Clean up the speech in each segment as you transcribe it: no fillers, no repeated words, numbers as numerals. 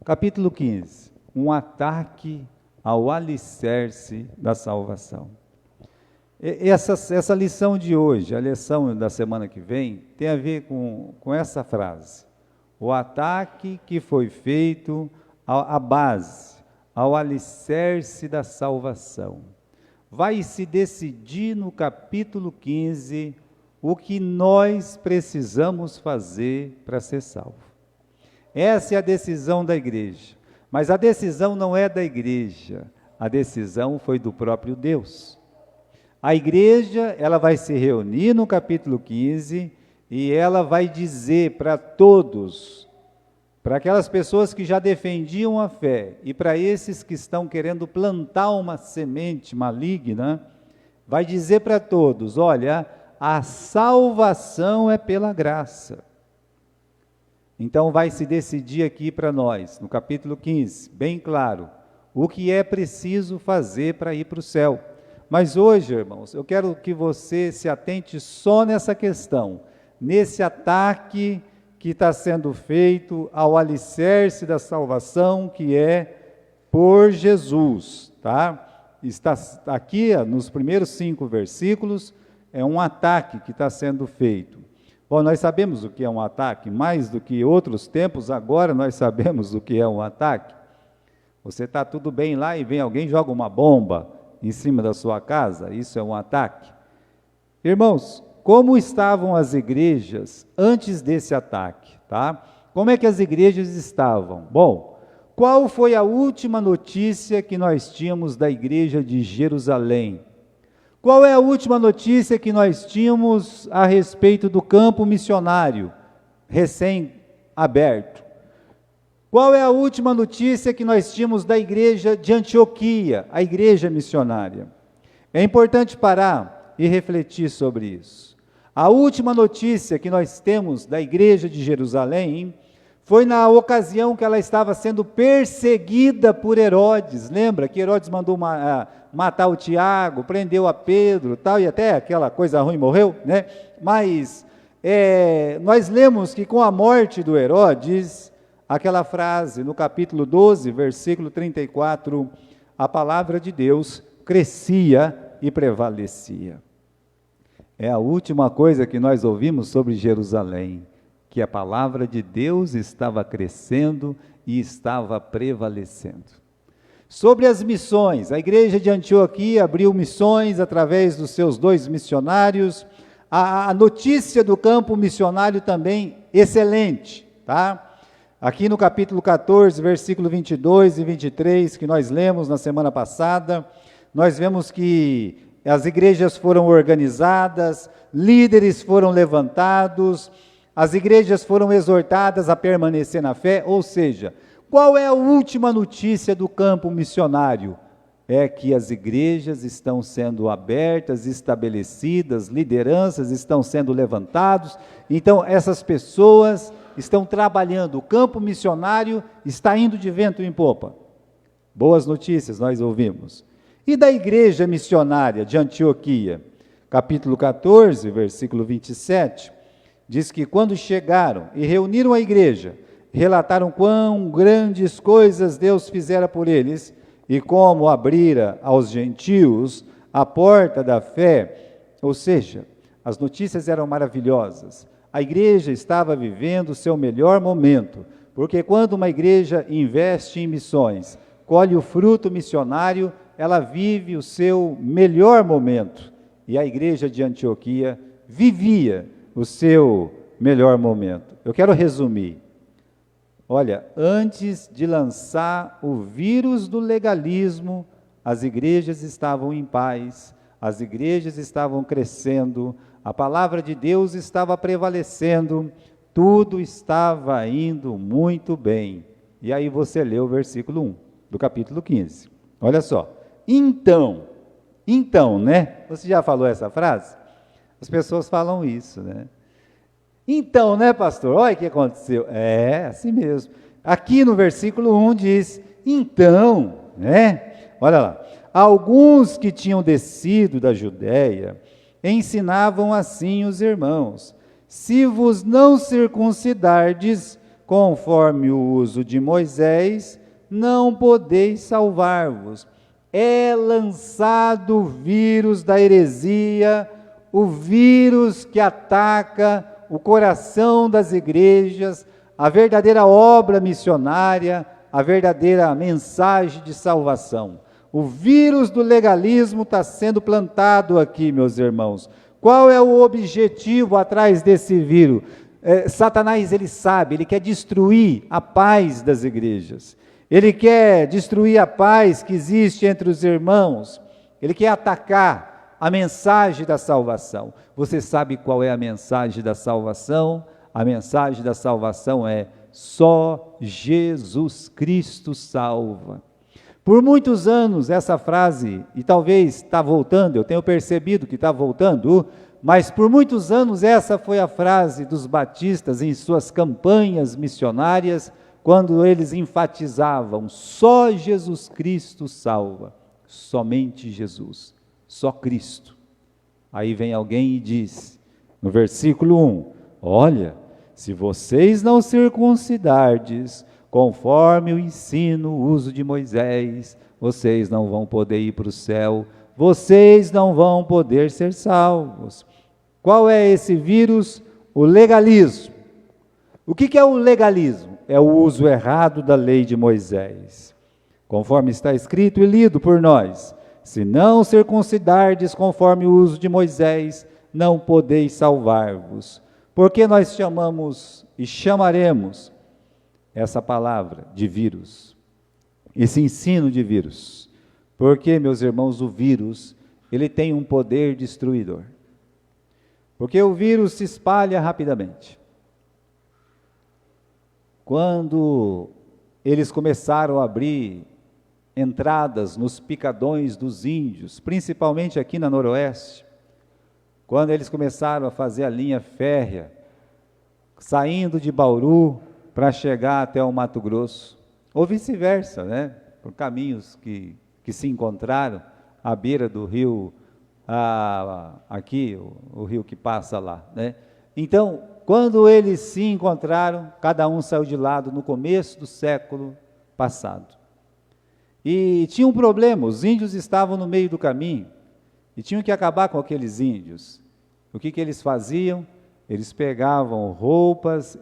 Capítulo 15, um ataque ao alicerce da salvação. Essa lição de hoje, a lição da semana que vem, tem a ver com essa frase. O ataque que foi feito à base, ao alicerce da salvação. Vai se decidir no capítulo 15 o que nós precisamos fazer para ser salvo. Essa é a decisão da igreja, mas a decisão não é da igreja, a decisão foi do próprio Deus. A igreja, ela vai se reunir no capítulo 15 e ela vai dizer para todos, para aquelas pessoas que já defendiam a fé e para esses que estão querendo plantar uma semente maligna, vai dizer para todos, olha, a salvação é pela graça. Então vai se decidir aqui para nós, no capítulo 15, bem claro, o que é preciso fazer para ir para o céu. Mas hoje, irmãos, eu quero que você se atente só nessa questão, nesse ataque que está sendo feito ao alicerce da salvação, que é por Jesus, tá? Está aqui, nos primeiros 5 versículos, é um ataque que está sendo feito. Bom, nós sabemos o que é um ataque, mais do que outros tempos, agora nós sabemos o que é um ataque. Você está tudo bem lá e vem alguém e joga uma bomba em cima da sua casa, isso é um ataque. Irmãos, como estavam as igrejas antes desse ataque, tá? Como é que as igrejas estavam? Bom, qual foi a última notícia que nós tínhamos da igreja de Jerusalém? Qual é a última notícia que nós tínhamos a respeito do campo missionário recém-aberto? Qual é a última notícia que nós tínhamos da igreja de Antioquia, a igreja missionária? É importante parar e refletir sobre isso. A última notícia que nós temos da igreja de Jerusalém foi na ocasião que ela estava sendo perseguida por Herodes. Lembra que Herodes mandou matar o Tiago, prendeu a Pedro, tal, e até aquela coisa ruim morreu, né? Mas nós lemos que com a morte do Herodes, aquela frase no capítulo 12, versículo 34, a palavra de Deus crescia e prevalecia. É a última coisa que nós ouvimos sobre Jerusalém, que a palavra de Deus estava crescendo e estava prevalecendo. Sobre as missões, a igreja de Antioquia abriu missões através dos seus 2 missionários, a notícia do campo missionário também excelente, tá? Aqui no capítulo 14, versículo 22 e 23, que nós lemos na semana passada, nós vemos que as igrejas foram organizadas, líderes foram levantados, as igrejas foram exortadas a permanecer na fé, ou seja, qual é a última notícia do campo missionário? É que as igrejas estão sendo abertas, estabelecidas, lideranças estão sendo levantados, então essas pessoas estão trabalhando, o campo missionário está indo de vento em popa. Boas notícias nós ouvimos. E da igreja missionária de Antioquia, capítulo 14, versículo 27, diz que quando chegaram e reuniram a igreja, relataram quão grandes coisas Deus fizera por eles e como abrira aos gentios a porta da fé. Ou seja, as notícias eram maravilhosas. A igreja estava vivendo o seu melhor momento, porque quando uma igreja investe em missões, colhe o fruto missionário, ela vive o seu melhor momento. E a igreja de Antioquia vivia o seu melhor momento. Eu quero resumir. Olha, antes de lançar o vírus do legalismo, as igrejas estavam em paz, as igrejas estavam crescendo, a palavra de Deus estava prevalecendo, tudo estava indo muito bem. E aí você lê o versículo 1 do capítulo 15. Olha só. Então, né? Você já falou essa frase? As pessoas falam isso, né? Então, né, pastor? Olha o que aconteceu. É, assim mesmo. Aqui no versículo 1 diz, então, né? Olha lá. Alguns que tinham descido da Judéia ensinavam assim os irmãos: se vos não circuncidardes, conforme o uso de Moisés, não podeis salvar-vos. É lançado o vírus da heresia, o vírus que ataca o coração das igrejas, a verdadeira obra missionária, a verdadeira mensagem de salvação. O vírus do legalismo está sendo plantado aqui, meus irmãos. Qual é o objetivo atrás desse vírus? Satanás, ele sabe, ele quer destruir a paz das igrejas. Ele quer destruir a paz que existe entre os irmãos. Ele quer atacar a mensagem da salvação. Você sabe qual é a mensagem da salvação? A mensagem da salvação é: só Jesus Cristo salva. Por muitos anos essa frase, e talvez está voltando, eu tenho percebido que está voltando, mas por muitos anos essa foi a frase dos batistas em suas campanhas missionárias, quando eles enfatizavam: só Jesus Cristo salva, somente Jesus, só Cristo. Aí vem alguém e diz, no versículo 1, olha, se vocês não circuncidardes, conforme o ensino, o uso de Moisés, vocês não vão poder ir para o céu, vocês não vão poder ser salvos. Qual é esse vírus? O legalismo. O que é o legalismo? É o uso errado da lei de Moisés. Conforme está escrito e lido por nós, se não circuncidardes conforme o uso de Moisés, não podeis salvar-vos. Por que nós chamamos e chamaremos essa palavra de vírus, esse ensino de vírus? Porque, meus irmãos, o vírus, ele tem um poder destruidor. Porque o vírus se espalha rapidamente. Quando eles começaram a abrir entradas nos picadões dos índios, principalmente aqui na Noroeste, quando eles começaram a fazer a linha férrea, saindo de Bauru para chegar até o Mato Grosso, ou vice-versa, né? Por caminhos que se encontraram à beira do rio, aqui, o rio que passa lá, né? Então, quando eles se encontraram, cada um saiu de lado no começo do século passado. E tinha um problema, os índios estavam no meio do caminho, e tinham que acabar com aqueles índios. O que eles faziam? Eles pegavam roupas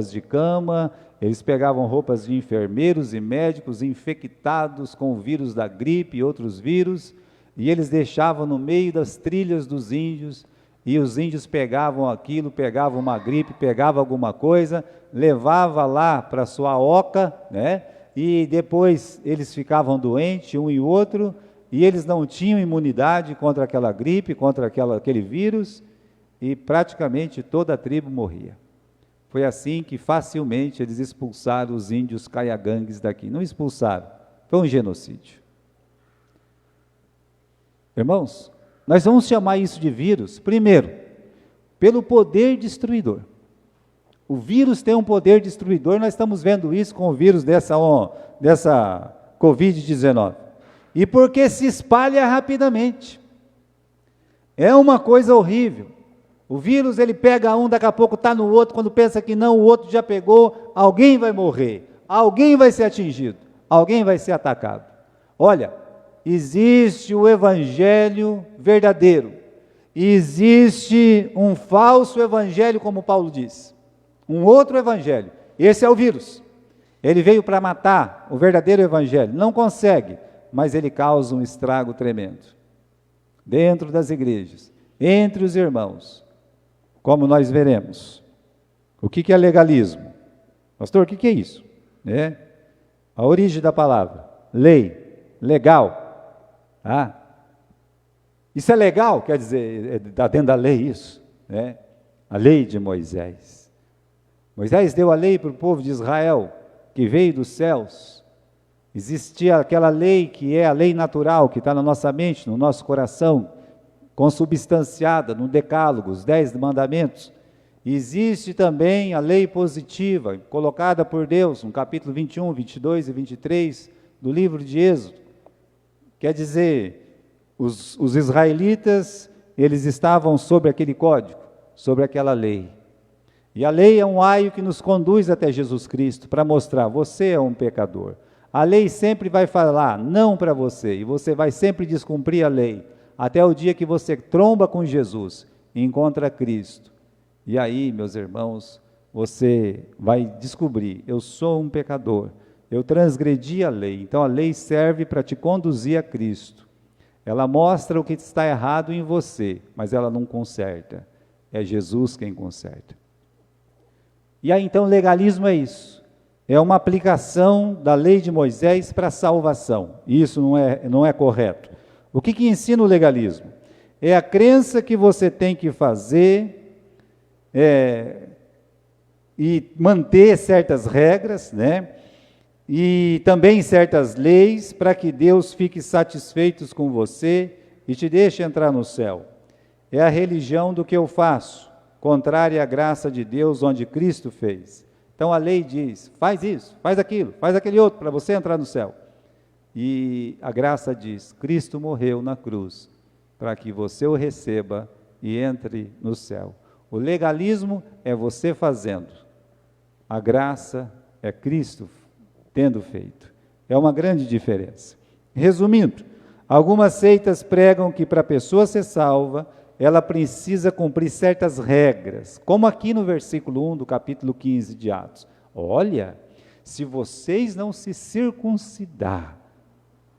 de cama, eles pegavam roupas de enfermeiros e médicos infectados com o vírus da gripe e outros vírus, e eles deixavam no meio das trilhas dos índios, e os índios pegavam aquilo, pegavam uma gripe, pegavam alguma coisa, levava lá para sua oca, né? E depois eles ficavam doentes, um e outro, e eles não tinham imunidade contra aquela gripe, contra aquele vírus, e praticamente toda a tribo morria. Foi assim que facilmente eles expulsaram os índios caiagangues daqui. Não expulsaram, foi um genocídio. Irmãos, nós vamos chamar isso de vírus, primeiro, pelo poder destruidor. O vírus tem um poder destruidor, nós estamos vendo isso com o vírus dessa Covid-19. E porque se espalha rapidamente. É uma coisa horrível. O vírus, ele pega um, daqui a pouco está no outro, quando pensa que não, o outro já pegou, alguém vai morrer, alguém vai ser atingido, alguém vai ser atacado. Olha, existe o evangelho verdadeiro, existe um falso evangelho, como Paulo diz, um outro evangelho, esse é o vírus. Ele veio para matar o verdadeiro evangelho, não consegue, mas ele causa um estrago tremendo, dentro das igrejas, entre os irmãos, como nós veremos. O que é legalismo? Pastor, o que é isso? A origem da palavra, lei, legal. Isso é legal, quer dizer, está dentro da lei isso, né? A lei de Moisés. Moisés deu a lei para o povo de Israel, que veio dos céus. Existia aquela lei que é a lei natural, que está na nossa mente, no nosso coração, consubstanciada no decálogo, os 10 mandamentos. Existe também a lei positiva, colocada por Deus, no capítulo 21, 22 e 23 do livro de Êxodo. Quer dizer, os israelitas, eles estavam sobre aquele código, sobre aquela lei. E a lei é um aio que nos conduz até Jesus Cristo, para mostrar, você é um pecador. A lei sempre vai falar não para você, e você vai sempre descumprir a lei, até o dia que você tromba com Jesus e encontra Cristo. E aí, meus irmãos, você vai descobrir, eu sou um pecador, eu transgredi a lei. Então a lei serve para te conduzir a Cristo. Ela mostra o que está errado em você, mas ela não conserta. É Jesus quem conserta. E aí então legalismo é isso. É uma aplicação da lei de Moisés para a salvação. Isso não é correto. O que ensina o legalismo? É a crença que você tem que fazer e manter certas regras, né? E também certas leis para que Deus fique satisfeito com você e te deixe entrar no céu. É a religião do que eu faço, contrária à graça de Deus, onde Cristo fez. Então a lei diz, faz isso, faz aquilo, faz aquele outro, para você entrar no céu. E a graça diz, Cristo morreu na cruz, para que você o receba e entre no céu. O legalismo é você fazendo, a graça é Cristo tendo feito. É uma grande diferença. Resumindo, algumas seitas pregam que para a pessoa ser salva, ela precisa cumprir certas regras, como aqui no versículo 1 do capítulo 15 de Atos. Olha, se vocês não se circuncidar,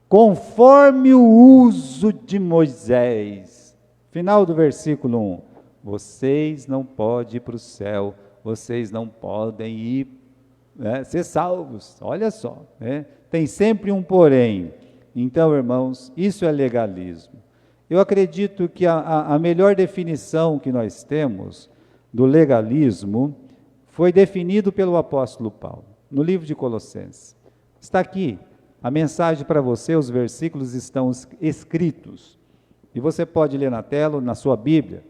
conforme o uso de Moisés, final do versículo 1, vocês não podem ir para o céu, vocês não podem ir, ser salvos. Olha só, tem sempre um porém. Então, irmãos, isso é legalismo. Eu acredito que a melhor definição que nós temos do legalismo foi definido pelo apóstolo Paulo, no livro de Colossenses. Está aqui, a mensagem para você, os versículos estão escritos, e você pode ler na tela, na sua Bíblia.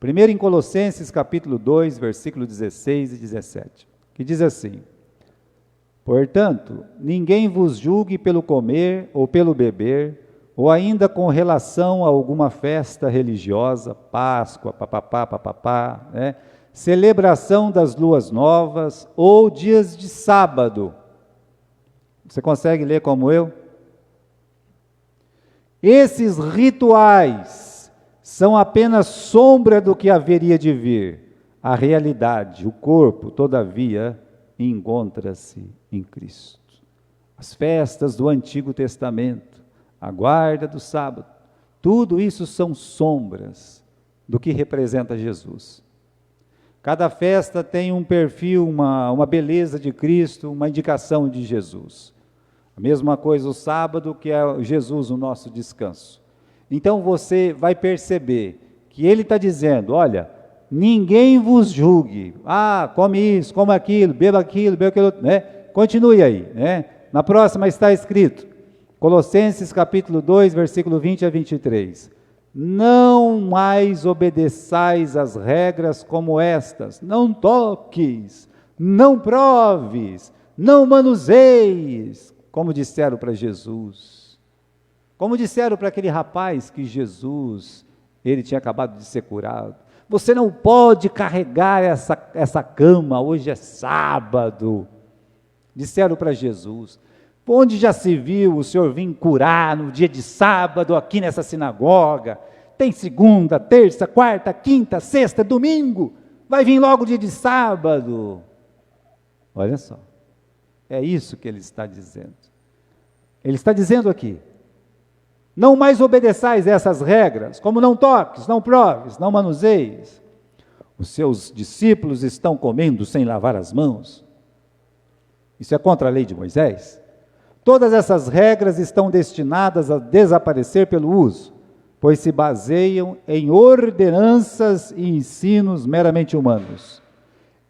Primeiro em Colossenses capítulo 2, versículo 16 e 17, que diz assim: portanto, ninguém vos julgue pelo comer ou pelo beber, ou ainda com relação a alguma festa religiosa, Páscoa, papapá, celebração das luas novas, ou dias de sábado. Você consegue ler como eu? Esses rituais são apenas sombra do que haveria de vir. A realidade, o corpo, todavia, encontra-se em Cristo. As festas do Antigo Testamento, a guarda do sábado, tudo isso são sombras do que representa Jesus. Cada festa tem um perfil, uma beleza de Cristo, uma indicação de Jesus. A mesma coisa o sábado, que é Jesus, o nosso descanso. Então você vai perceber que ele está dizendo, olha, ninguém vos julgue, come isso, come aquilo, beba aquilo, continue aí, Na próxima está escrito, Colossenses capítulo 2, versículo 20 a 23. Não mais obedeçais às regras como estas, não toques, não proves, não manuseis, como disseram para Jesus, como disseram para aquele rapaz que Jesus, ele tinha acabado de ser curado. Você não pode carregar essa cama, hoje é sábado, disseram para Jesus. Onde já se viu o Senhor vir curar no dia de sábado aqui nessa sinagoga? Tem segunda, terça, quarta, quinta, sexta, domingo, vai vir logo o dia de sábado. Olha só, é isso que ele está dizendo. Ele está dizendo aqui, não mais obedeçais essas regras, como não toques, não proves, não manuseis. Os seus discípulos estão comendo sem lavar as mãos. Isso é contra a lei de Moisés? Todas essas regras estão destinadas a desaparecer pelo uso, pois se baseiam em ordenanças e ensinos meramente humanos.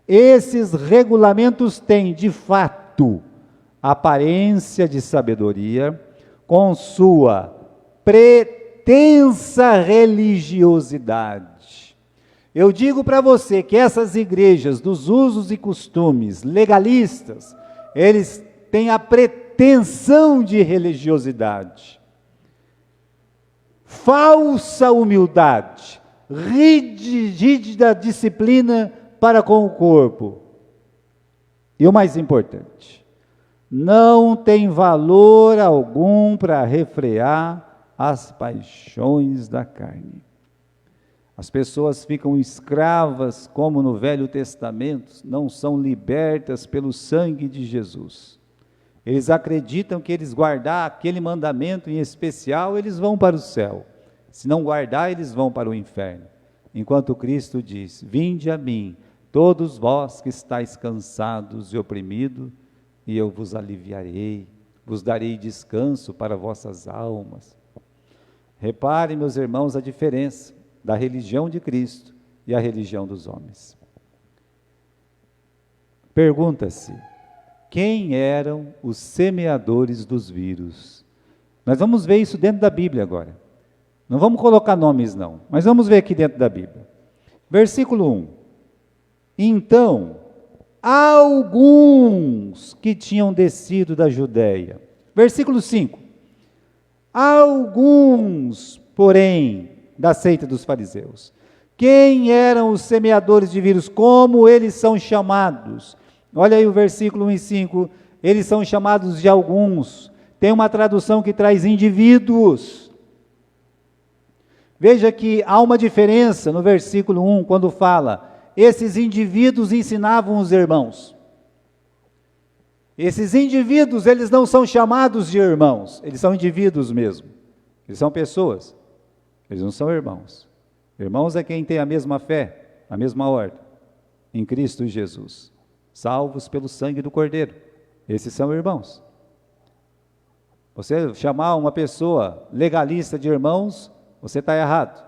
Esses regulamentos têm, de fato, aparência de sabedoria, com sua pretensa religiosidade. Eu digo para você que essas igrejas dos usos e costumes legalistas, eles têm a pretensão de religiosidade, falsa humildade, rígida disciplina para com o corpo. E o mais importante, não tem valor algum para refrear as paixões da carne. As pessoas ficam escravas, como no Velho Testamento, não são libertas pelo sangue de Jesus. Eles acreditam que eles guardar aquele mandamento em especial, eles vão para o céu. Se não guardar, eles vão para o inferno. Enquanto Cristo diz: vinde a mim, todos vós que estáis cansados e oprimidos, e eu vos aliviarei, vos darei descanso para vossas almas. Reparem, meus irmãos, a diferença da religião de Cristo e a religião dos homens. Pergunta-se, quem eram os semeadores dos vírus? Nós vamos ver isso dentro da Bíblia agora. Não vamos colocar nomes não, mas vamos ver aqui dentro da Bíblia. Versículo 1. Então, alguns que tinham descido da Judéia. Versículo 5. Alguns, porém, da seita dos fariseus. Quem eram os semeadores de vírus? Como eles são chamados? Olha aí o versículo 1 e 5. Eles são chamados de alguns. Tem uma tradução que traz indivíduos. Veja que há uma diferença no versículo 1, quando fala: esses indivíduos ensinavam os irmãos. Esses indivíduos, eles não são chamados de irmãos, eles são indivíduos mesmo. Eles são pessoas, eles não são irmãos. Irmãos é quem tem a mesma fé, a mesma ordem, em Cristo Jesus, salvos pelo sangue do Cordeiro. Esses são irmãos. Você chamar uma pessoa legalista de irmãos, você está errado.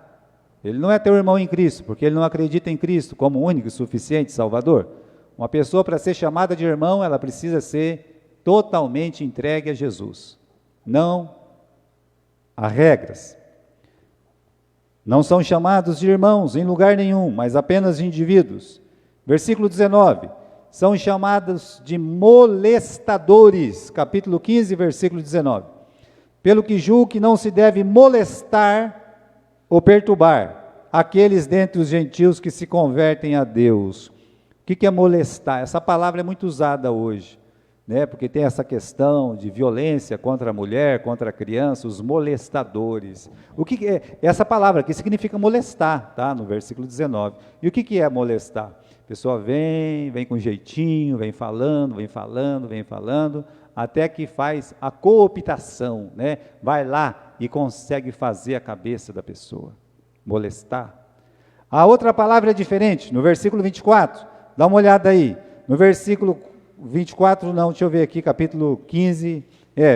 Ele não é teu irmão em Cristo, porque ele não acredita em Cristo como único e suficiente Salvador. Uma pessoa, para ser chamada de irmão, ela precisa ser totalmente entregue a Jesus. Não há regras. Não são chamados de irmãos em lugar nenhum, mas apenas de indivíduos. Versículo 19. São chamados de molestadores. Capítulo 15, versículo 19. Pelo que julgo que não se deve molestar ou perturbar aqueles dentre os gentios que se convertem a Deus. O que é molestar? Essa palavra é muito usada hoje, né? Porque tem essa questão de violência contra a mulher, contra a criança, os molestadores. O que é essa palavra aqui? Significa molestar, tá? No versículo 19. E o que é molestar? A pessoa vem com jeitinho, vem falando, até que faz a cooptação, né? Vai lá e consegue fazer a cabeça da pessoa. Molestar. A outra palavra é diferente, no versículo 24. Dá uma olhada aí, no versículo 24, não, deixa eu ver aqui, capítulo 15,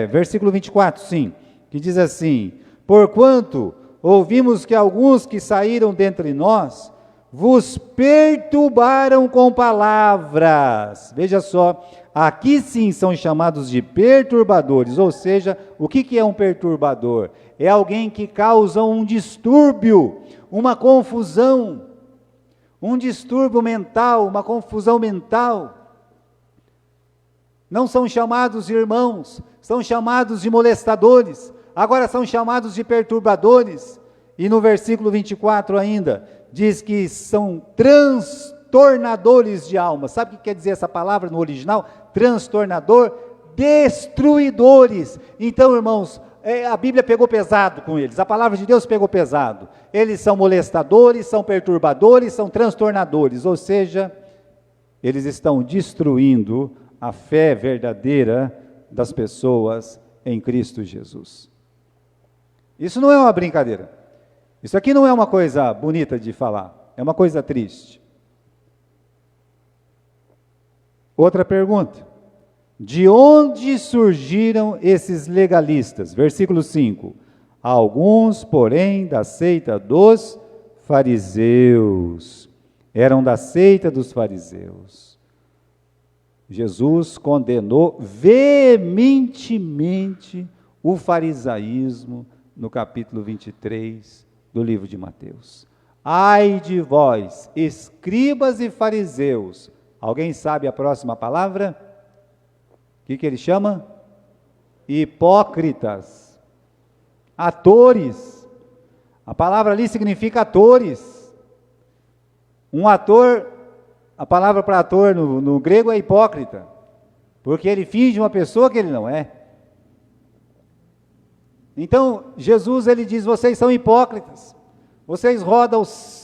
versículo 24, sim, que diz assim: porquanto ouvimos que alguns que saíram dentre nós, vos perturbaram com palavras. Veja só, aqui sim são chamados de perturbadores, ou seja, o que é um perturbador? É alguém que causa um distúrbio, uma confusão, um distúrbio mental, uma confusão mental. Não são chamados de irmãos, são chamados de molestadores, agora são chamados de perturbadores. E no versículo 24 ainda, diz que são transtornadores de alma. Sabe o que quer dizer essa palavra no original? Transtornador, destruidores. Então, irmãos, a Bíblia pegou pesado com eles, a palavra de Deus pegou pesado. Eles são molestadores, são perturbadores, são transtornadores, ou seja, eles estão destruindo a fé verdadeira das pessoas em Cristo Jesus. Isso não é uma brincadeira. Isso aqui não é uma coisa bonita de falar, é uma coisa triste. Outra pergunta: de onde surgiram esses legalistas? Versículo 5. Alguns, porém, da seita dos fariseus. Eram da seita dos fariseus. Jesus condenou veementemente o farisaísmo no capítulo 23 do livro de Mateus. Ai de vós, escribas e fariseus. Alguém sabe a próxima palavra? O que ele chama? Hipócritas, atores. A palavra ali significa atores. Um ator A palavra para ator no grego é hipócrita, porque ele finge uma pessoa que ele não é. Então, Jesus, ele diz, vocês são hipócritas, vocês rodam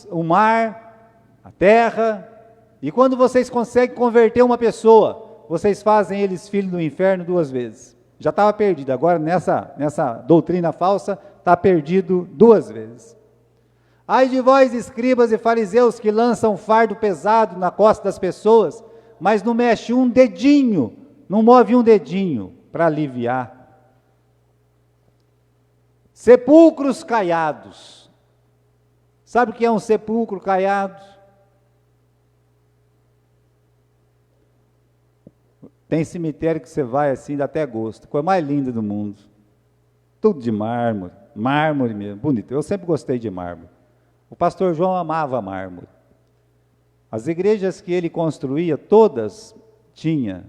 o mar, a terra, e quando vocês conseguem converter uma pessoa, vocês fazem eles filhos do inferno 2 vezes. Já estava perdido, agora nessa doutrina falsa, está perdido 2 vezes. Ai de vós, escribas e fariseus, que lançam fardo pesado na costa das pessoas, mas não mexe um dedinho, não move um dedinho para aliviar. Sepulcros caiados. Sabe o que é um sepulcro caiado? Tem cemitério que você vai assim, dá até gosto, coisa mais linda do mundo. Tudo de mármore, mármore mesmo, bonito. Eu sempre gostei de mármore. O pastor João amava mármore. As igrejas que ele construía, todas tinham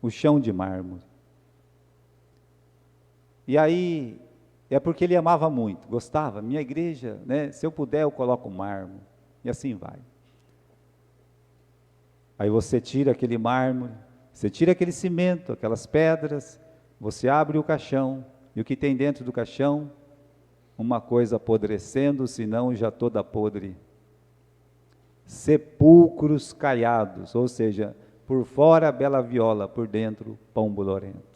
o chão de mármore. E aí, é porque ele amava muito, gostava. Minha igreja, né, se eu puder eu coloco mármore. E assim vai. Aí você tira aquele mármore, você tira aquele cimento, aquelas pedras, você abre o caixão, e o que tem dentro do caixão? Uma coisa apodrecendo, senão já toda podre. Sepulcros caiados, ou seja, por fora bela viola, por dentro pão bolorento.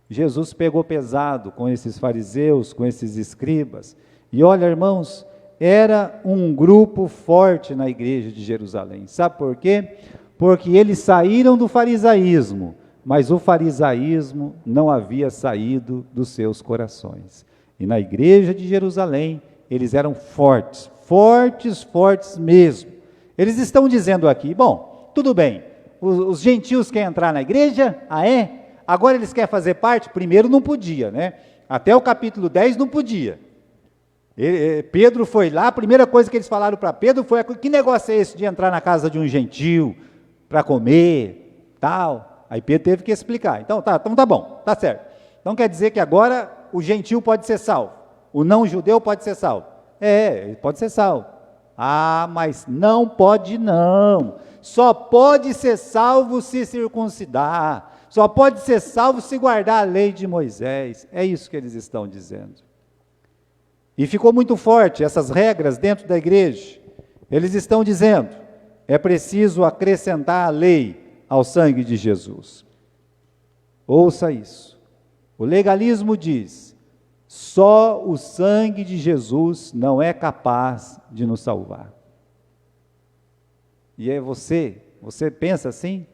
Jesus pegou pesado com esses fariseus, com esses escribas, e olha, irmãos, era um grupo forte na igreja de Jerusalém. Sabe por quê? Porque eles saíram do farisaísmo, mas o farisaísmo não havia saído dos seus corações. E na igreja de Jerusalém, eles eram fortes, fortes, fortes mesmo. Eles estão dizendo aqui, bom, tudo bem, os gentios querem entrar na igreja, agora eles querem fazer parte? Primeiro não podia, né? Até o capítulo 10 não podia. Pedro foi lá, a primeira coisa que eles falaram para Pedro foi, que negócio é esse de entrar na casa de um gentio, para comer, tal? Aí Pedro teve que explicar, então tá bom, tá certo. Então quer dizer que agora o gentio pode ser salvo, o não judeu pode ser salvo. Ele pode ser salvo. Mas não pode não, só pode ser salvo se circuncidar, só pode ser salvo se guardar a lei de Moisés. É isso que eles estão dizendo. E ficou muito forte essas regras dentro da igreja. Eles estão dizendo, é preciso acrescentar a lei ao sangue de Jesus. Ouça isso. O legalismo diz, só o sangue de Jesus não é capaz de nos salvar. E é você pensa assim?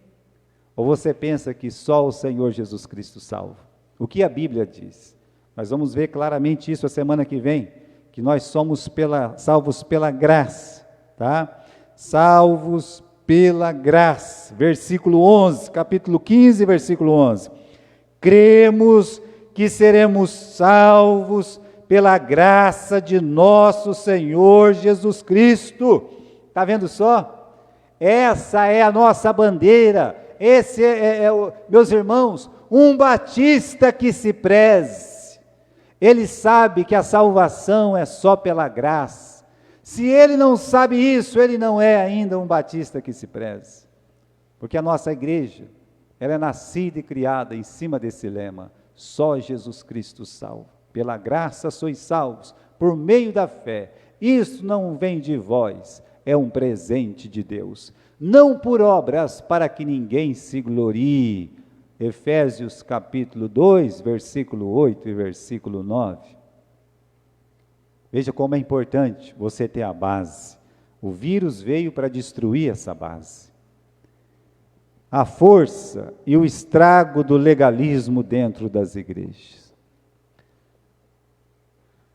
Ou você pensa que só o Senhor Jesus Cristo salva? O que a Bíblia diz? Nós vamos ver claramente isso a semana que vem, que nós somos salvos pela graça, tá? Salvos pela graça, versículo 11, capítulo 15, versículo 11. Cremos que seremos salvos pela graça de nosso Senhor Jesus Cristo. Está vendo só? Essa é a nossa bandeira. Esse meus irmãos, um batista que se preze. Ele sabe que a salvação é só pela graça. Se ele não sabe isso, ele não é ainda um batista que se preze. Porque a nossa igreja, ela é nascida e criada em cima desse lema, só Jesus Cristo salva. Pela graça sois salvos, por meio da fé. Isso não vem de vós, é um presente de Deus. Não por obras, para que ninguém se glorie. Efésios capítulo 2, versículo 8 e versículo 9. Veja como é importante você ter a base. O vírus veio para destruir essa base. A força e o estrago do legalismo dentro das igrejas.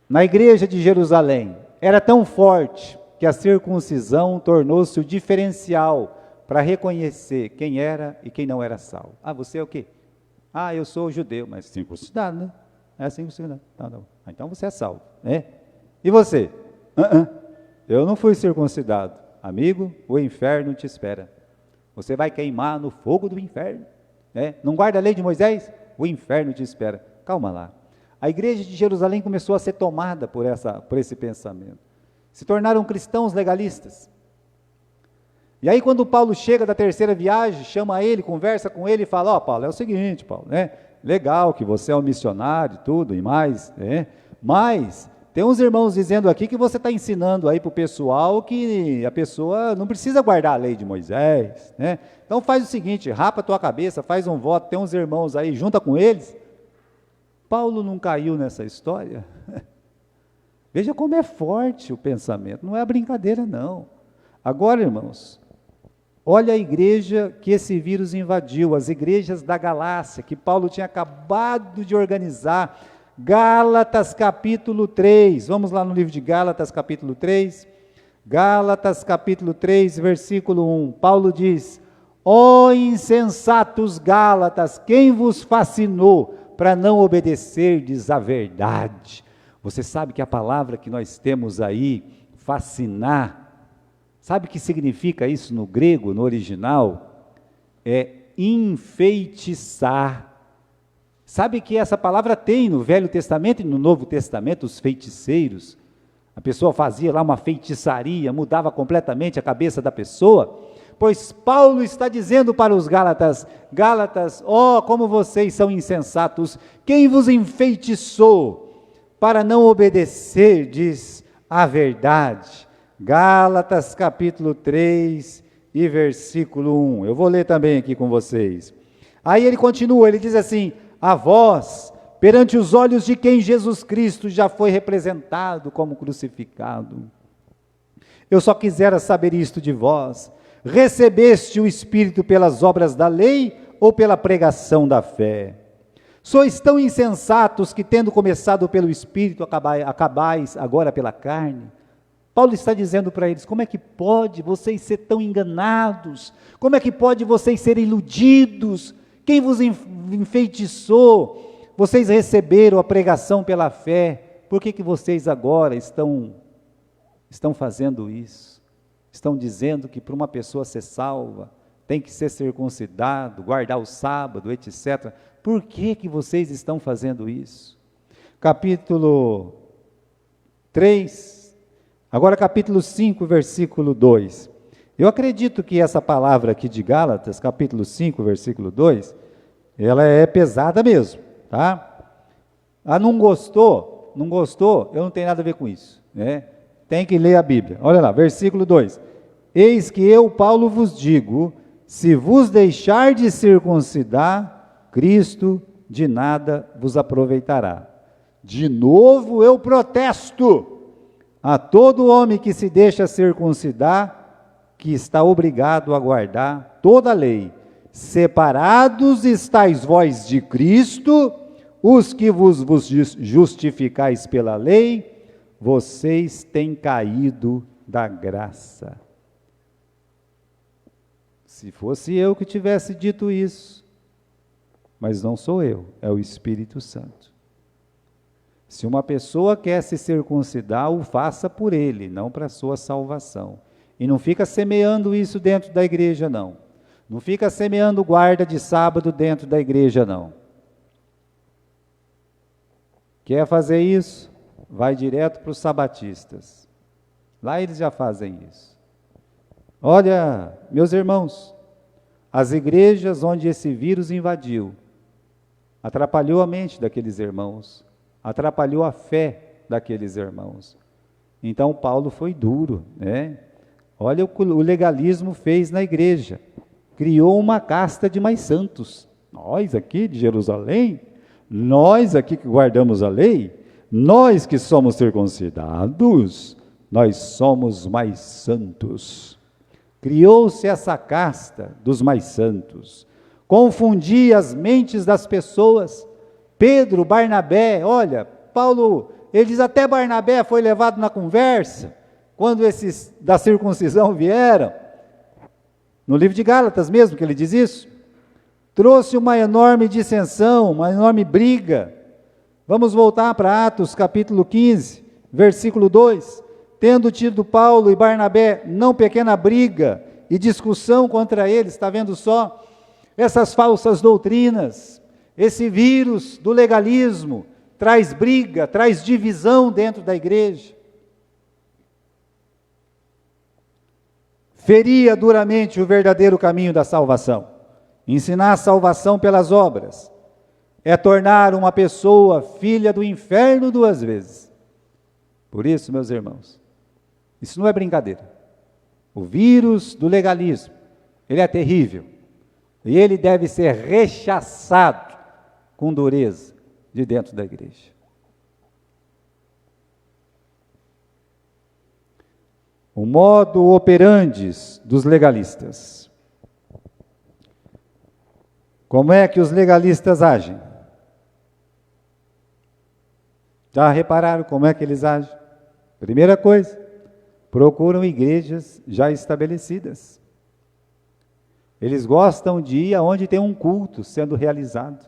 Na igreja de Jerusalém, era tão forte que a circuncisão tornou-se o diferencial para reconhecer quem era e quem não era salvo. Você é o quê? Eu sou judeu, mas circuncidado, né? É circuncidado. Não. Então você é salvo, né? E você? Eu não fui circuncidado. Amigo, o inferno te espera. Você vai queimar no fogo do inferno, né? Não guarda a lei de Moisés? O inferno te espera. Calma lá. A igreja de Jerusalém começou a ser tomada por esse pensamento. Se tornaram cristãos legalistas. E aí quando Paulo chega da terceira viagem, chama ele, conversa com ele e fala, ó Paulo, é o seguinte, Paulo, né? Legal que você é um missionário e tudo, e mais, né? Mas tem uns irmãos dizendo aqui que você está ensinando aí para o pessoal que a pessoa não precisa guardar a lei de Moisés, né? Então faz o seguinte, rapa a tua cabeça, faz um voto, tem uns irmãos aí, junta com eles. Paulo não caiu nessa história? Veja como é forte o pensamento, não é brincadeira não. Agora, irmãos, olha a igreja que esse vírus invadiu, as igrejas da Galácia, que Paulo tinha acabado de organizar. Gálatas capítulo 3, vamos lá no livro de Gálatas capítulo 3, Gálatas capítulo 3, versículo 1, Paulo diz, ó insensatos Gálatas, quem vos fascinou para não obedecerdes à verdade? Você sabe que a palavra que nós temos aí, fascinar, sabe o que significa isso no grego, no original? É enfeitiçar. Sabe que essa palavra tem no Velho Testamento e no Novo Testamento, os feiticeiros. A pessoa fazia lá uma feitiçaria, mudava completamente a cabeça da pessoa. Pois Paulo está dizendo para os Gálatas, Gálatas, ó, como vocês são insensatos, quem vos enfeitiçou para não obedecerdes à verdade? Gálatas capítulo 3 e versículo 1, eu vou ler também aqui com vocês. Aí ele continua, ele diz assim, a vós, perante os olhos de quem Jesus Cristo já foi representado como crucificado. Eu só quisera saber isto de vós, recebeste o Espírito pelas obras da lei ou pela pregação da fé? Sois tão insensatos que tendo começado pelo Espírito, acabais agora pela carne? Paulo está dizendo para eles, como é que pode vocês ser tão enganados? Como é que pode vocês serem iludidos? Quem vos enfeitiçou? Vocês receberam a pregação pela fé, por que vocês agora estão fazendo isso? Estão dizendo que para uma pessoa ser salva, tem que ser circuncidado, guardar o sábado, etc. Por que vocês estão fazendo isso? Capítulo 3, agora capítulo 5, versículo 2. Eu acredito que essa palavra aqui de Gálatas, capítulo 5, versículo 2, ela é pesada mesmo, tá? Ah, não gostou? Não gostou? Eu não tenho nada a ver com isso, né? Tem que ler a Bíblia. Olha lá, versículo 2. Eis que eu, Paulo, vos digo, se vos deixar de circuncidar, Cristo de nada vos aproveitará. De novo eu protesto a todo homem que se deixa circuncidar, que está obrigado a guardar toda a lei. Separados estáis vós de Cristo, os que vos justificais pela lei, vocês têm caído da graça. Se fosse eu que tivesse dito isso, mas não sou eu, é o Espírito Santo. Se uma pessoa quer se circuncidar, o faça por ele, não para a sua salvação. E não fica semeando isso dentro da igreja, não. Não fica semeando guarda de sábado dentro da igreja, não. Quer fazer isso? Vai direto para os sabatistas. Lá eles já fazem isso. Olha, meus irmãos, as igrejas onde esse vírus invadiu, atrapalhou a mente daqueles irmãos, atrapalhou a fé daqueles irmãos. Então Paulo foi duro, né? Olha o que o legalismo fez na igreja. Criou uma casta de mais santos. Nós aqui de Jerusalém, nós aqui que guardamos a lei, nós que somos circuncidados, nós somos mais santos. Criou-se essa casta dos mais santos. Confundia as mentes das pessoas. Pedro, Barnabé, olha, Paulo, ele diz até Barnabé foi levado na conversa, quando esses da circuncisão vieram, no livro de Gálatas mesmo que ele diz isso, trouxe uma enorme dissensão, uma enorme briga. Vamos voltar para Atos capítulo 15, versículo 2, tendo tido Paulo e Barnabé não pequena briga e discussão contra eles, está vendo só? Essas falsas doutrinas, esse vírus do legalismo, traz briga, traz divisão dentro da igreja. feria duramente o verdadeiro caminho da salvação. Ensinar a salvação pelas obras é tornar uma pessoa filha do inferno 2 vezes. Por isso, meus irmãos, isso não é brincadeira. O vírus do legalismo, ele é terrível. E ele deve ser rechaçado com dureza de dentro da igreja. O modo operandi dos legalistas. Como é que os legalistas agem? Já repararam como é que eles agem? Primeira coisa, procuram igrejas já estabelecidas. Eles gostam de ir aonde tem um culto sendo realizado,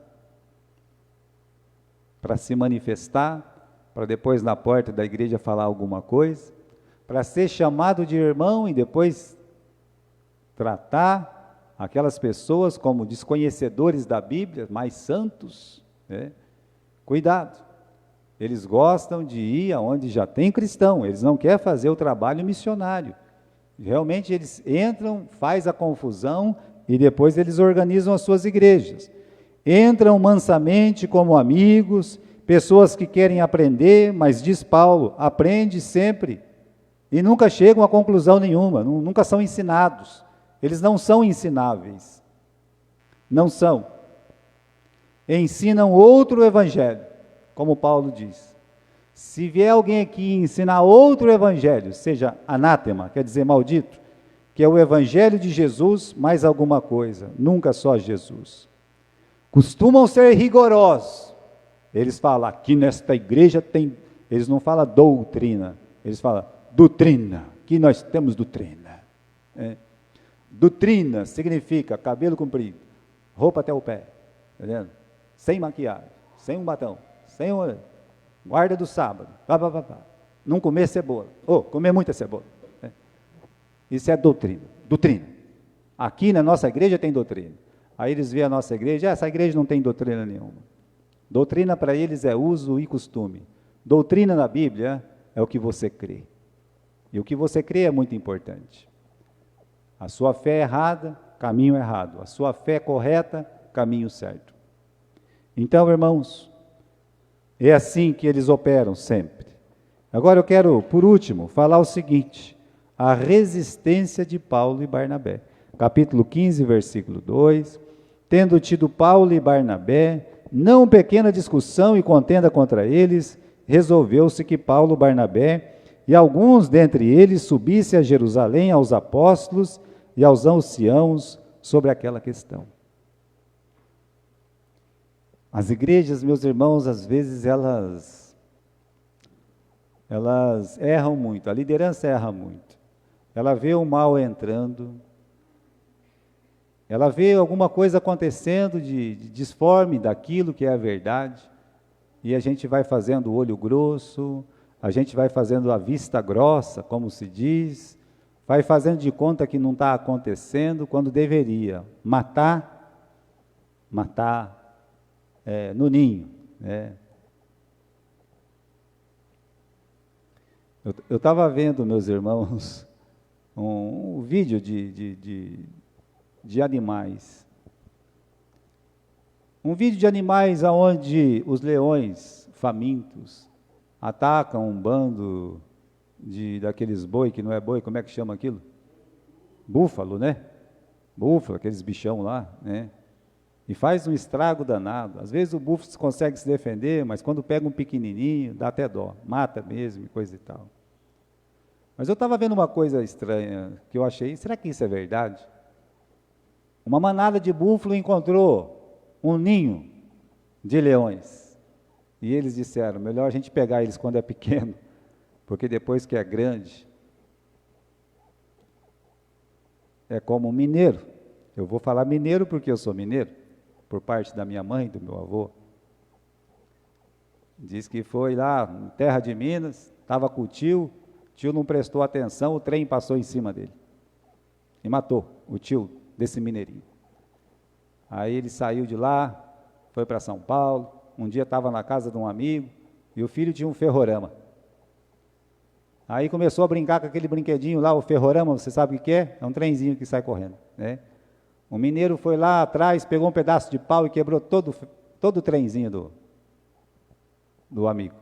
para se manifestar, para depois na porta da igreja falar alguma coisa, para ser chamado de irmão e depois tratar aquelas pessoas como desconhecedores da Bíblia, mais santos, né? Cuidado, eles gostam de ir aonde já tem cristão, eles não querem fazer o trabalho missionário. Realmente eles entram, faz a confusão e depois eles organizam as suas igrejas. Entram mansamente como amigos, pessoas que querem aprender, mas diz Paulo, aprende sempre. E nunca chegam a conclusão nenhuma, nunca são ensinados. Eles não são ensináveis. Não são. Ensinam outro evangelho, como Paulo diz. Se vier alguém aqui ensinar outro evangelho, seja anátema, quer dizer maldito, que é o evangelho de Jesus, mais alguma coisa, nunca só Jesus. Costumam ser rigorosos. Eles falam, aqui nesta igreja tem, eles não falam doutrina, eles falam doutrina, aqui nós temos doutrina. Doutrina significa cabelo comprido, roupa até o pé, entendendo? Sem maquiagem, sem um batom, sem um... guarda do sábado, não comer cebola, comer muita cebola. Isso é doutrina, doutrina. Aqui na nossa igreja tem doutrina. Aí eles veem a nossa igreja, essa igreja não tem doutrina nenhuma. Doutrina para eles é uso e costume. Doutrina na Bíblia é o que você crê. E o que você crê é muito importante. A sua fé errada, caminho errado. A sua fé correta, caminho certo. Então, irmãos, é assim que eles operam sempre. Agora eu quero, por último, falar o seguinte, a resistência de Paulo e Barnabé. Capítulo 15, versículo 2, tendo tido Paulo e Barnabé, não pequena discussão e contenda contra eles, resolveu-se que Paulo, Barnabé e alguns dentre eles subissem a Jerusalém aos apóstolos e aos anciãos sobre aquela questão. As igrejas, meus irmãos, às vezes elas erram muito, a liderança erra muito. Ela vê o mal entrando, ela vê alguma coisa acontecendo de disforme daquilo que é a verdade, e a gente vai fazendo o olho grosso, a gente vai fazendo a vista grossa, como se diz, vai fazendo de conta que não está acontecendo, quando deveria matar no ninho, né? Eu estava vendo, meus irmãos, um vídeo de animais. Um vídeo de animais onde os leões famintos atacam um bando daqueles boi, que não é boi, como é que chama aquilo? Búfalo, né? Búfalo, aqueles bichão lá, né? E faz um estrago danado. Às vezes o búfalo consegue se defender, mas quando pega um pequenininho, dá até dó. Mata mesmo e coisa e tal. Mas eu estava vendo uma coisa estranha, que eu achei, será que isso é verdade? Uma manada de búfalo encontrou um ninho de leões. E eles disseram, melhor a gente pegar eles quando é pequeno, porque depois que é grande, é como um mineiro. Eu vou falar mineiro porque eu sou mineiro, por parte da minha mãe e do meu avô. Diz que foi lá, em terra de Minas, estava com o tio não prestou atenção, o trem passou em cima dele. E matou o tio desse mineirinho. Aí ele saiu de lá, foi para São Paulo, um dia estava na casa de um amigo, e o filho tinha um ferrorama. Aí começou a brincar com aquele brinquedinho lá, o ferrorama, você sabe o que é? É um trenzinho que sai correndo, né? O mineiro foi lá atrás, pegou um pedaço de pau e quebrou todo o trenzinho do amigo.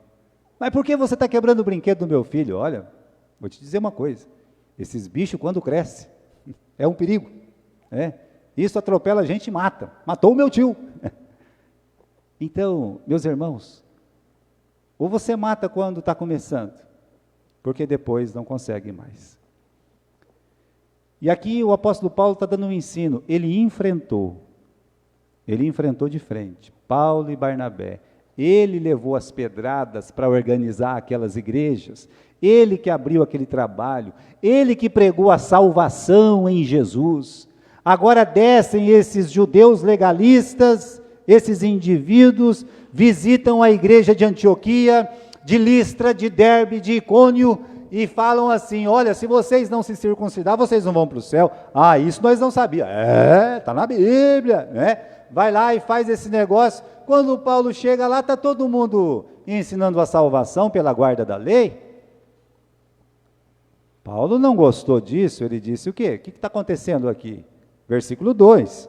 Mas por que você está quebrando o brinquedo do meu filho? Olha, vou te dizer uma coisa, esses bichos quando crescem, é um perigo, né? Isso atropela a gente e mata, matou o meu tio. Então, meus irmãos, ou você mata quando está começando, porque depois não consegue mais. E aqui o apóstolo Paulo está dando um ensino, ele enfrentou de frente, Paulo e Barnabé, ele levou as pedradas para organizar aquelas igrejas, ele que abriu aquele trabalho, ele que pregou a salvação em Jesus. Agora descem esses judeus legalistas, esses indivíduos, visitam a igreja de Antioquia, de Listra, de Derbe, de Icônio, e falam assim, olha, se vocês não se circuncidar, vocês não vão para o céu. Ah, isso nós não sabíamos. Está na Bíblia, né? Vai lá e faz esse negócio. Quando o Paulo chega lá, está todo mundo ensinando a salvação pela guarda da lei. Paulo não gostou disso, ele disse o quê? O que está acontecendo aqui? Versículo 2.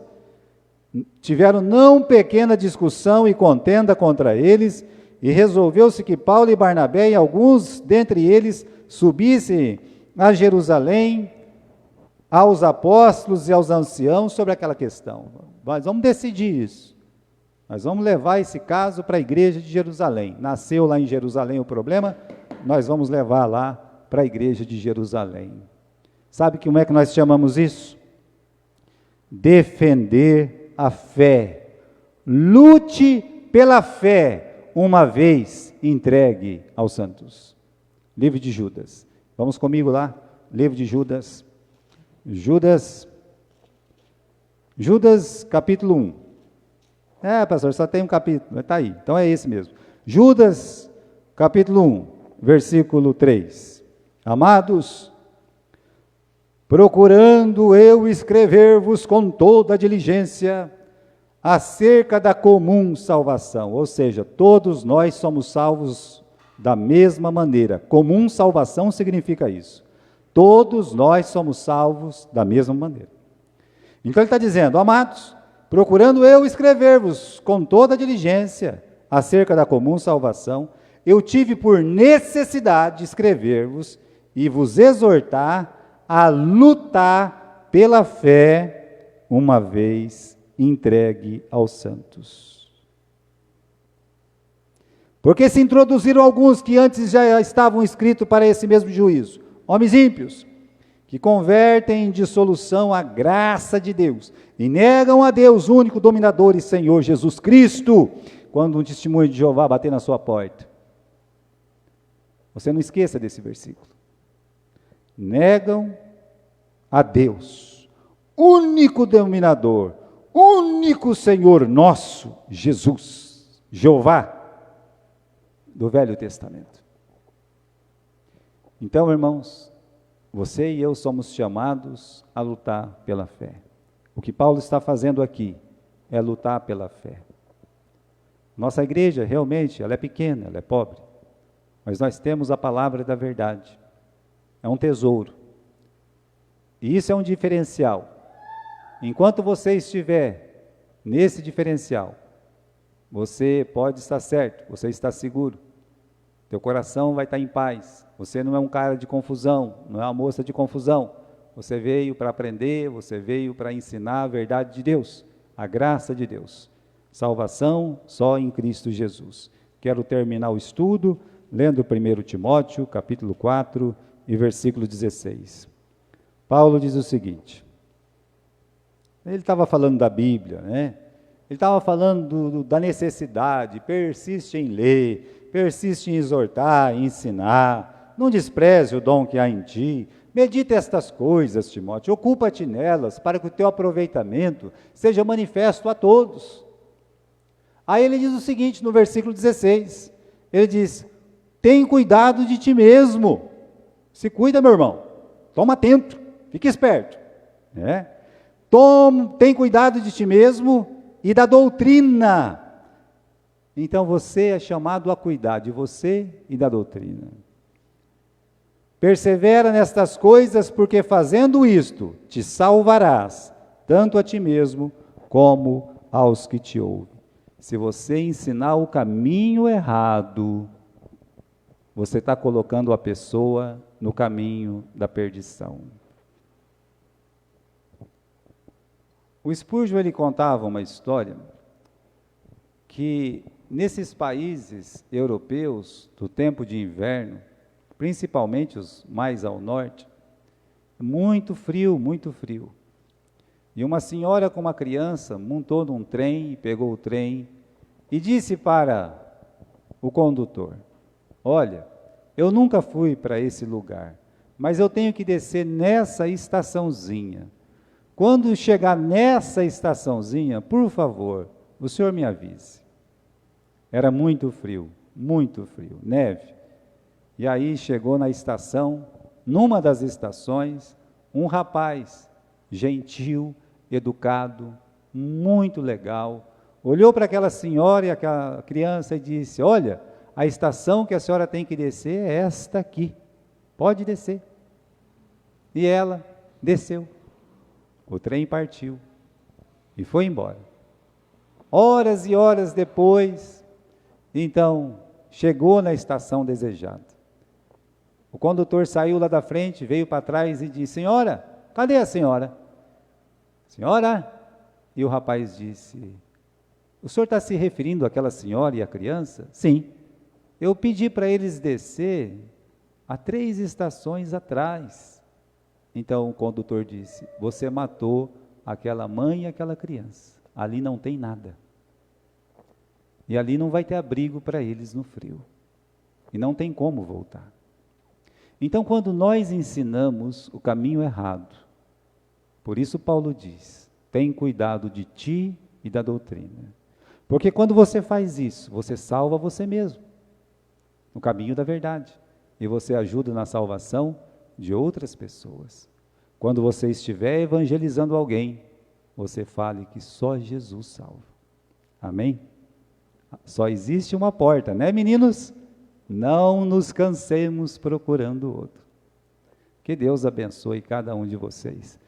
Tiveram não pequena discussão e contenda contra eles, e resolveu-se que Paulo e Barnabé e alguns dentre eles subissem a Jerusalém, aos apóstolos e aos anciãos sobre aquela questão. Nós vamos decidir isso. Nós vamos levar esse caso para a igreja de Jerusalém. Nasceu lá em Jerusalém o problema, nós vamos levar lá para a igreja de Jerusalém. Sabe como é que nós chamamos isso? Defender a fé. Lute pela fé, uma vez entregue aos santos. Livro de Judas. Vamos comigo lá? Livro de Judas. Judas, capítulo 1. Pastor, só tem um capítulo. Está aí. Então é esse mesmo. Judas, capítulo 1, versículo 3. Amados, procurando eu escrever-vos com toda a diligência acerca da comum salvação, ou seja, todos nós somos salvos da mesma maneira. Comum salvação significa isso. Todos nós somos salvos da mesma maneira. Então ele está dizendo, amados, procurando eu escrever-vos com toda a diligência acerca da comum salvação, eu tive por necessidade de escrever-vos e vos exortar a lutar pela fé, uma vez entregue aos santos. Porque se introduziram alguns que antes já estavam inscritos para esse mesmo juízo, homens ímpios, que convertem em dissolução a graça de Deus, e negam a Deus, único dominador e Senhor Jesus Cristo, quando um testemunho de Jeová bater na sua porta. Você não esqueça desse versículo. Negam a Deus, único dominador, único Senhor nosso, Jesus, Jeová, do Velho Testamento. Então, irmãos, você e eu somos chamados a lutar pela fé. O que Paulo está fazendo aqui é lutar pela fé. Nossa igreja, realmente, ela é pequena, ela é pobre, mas nós temos a palavra da verdade. É um tesouro. E isso é um diferencial. Enquanto você estiver nesse diferencial, você pode estar certo, você está seguro. Teu coração vai estar em paz. Você não é um cara de confusão, não é uma moça de confusão. Você veio para aprender, você veio para ensinar a verdade de Deus, a graça de Deus. Salvação só em Cristo Jesus. Quero terminar o estudo lendo 1 Timóteo, capítulo 4 e versículo 16. Paulo diz o seguinte, ele estava falando da Bíblia, né? Ele estava falando da necessidade, persiste em ler, persiste em exortar, em ensinar, não despreze o dom que há em ti, medita estas coisas, Timóteo, ocupa-te nelas, para que o teu aproveitamento seja manifesto a todos. Aí ele diz o seguinte, no versículo 16, ele diz, tem cuidado de ti mesmo, se cuida, meu irmão, toma atento, fique esperto, né? Tem cuidado de ti mesmo e da doutrina. Então você é chamado a cuidar de você e da doutrina. Persevera nestas coisas, porque fazendo isto, te salvarás, tanto a ti mesmo, como aos que te ouvem. Se você ensinar o caminho errado, você está colocando a pessoa no caminho da perdição. O Spurgeon, ele contava uma história que nesses países europeus do tempo de inverno, principalmente os mais ao norte, muito frio, muito frio. E uma senhora com uma criança montou num trem, pegou o trem e disse para o condutor: olha, eu nunca fui para esse lugar, mas eu tenho que descer nessa estaçãozinha. Quando chegar nessa estaçãozinha, por favor, o senhor me avise. Era muito frio, neve. E aí chegou na estação, numa das estações, um rapaz gentil, educado, muito legal, olhou para aquela senhora e aquela criança e disse: olha, a estação que a senhora tem que descer é esta aqui, pode descer. E ela desceu, o trem partiu e foi embora. Horas e horas depois, então, chegou na estação desejada. O condutor saiu lá da frente, veio para trás e disse: senhora, cadê a senhora? Senhora? E o rapaz disse: o senhor está se referindo àquela senhora e à criança? Sim. Eu pedi para eles descer há 3 estações atrás. Então o condutor disse: você matou aquela mãe e aquela criança. Ali não tem nada. E ali não vai ter abrigo para eles no frio. E não tem como voltar. Então, quando nós ensinamos o caminho errado, por isso Paulo diz: tem cuidado de ti e da doutrina. Porque quando você faz isso, você salva você mesmo, no caminho da verdade. E você ajuda na salvação de outras pessoas. Quando você estiver evangelizando alguém, você fale que só Jesus salva. Amém? Só existe uma porta, né, meninos? Não nos cansemos procurando outro. Que Deus abençoe cada um de vocês.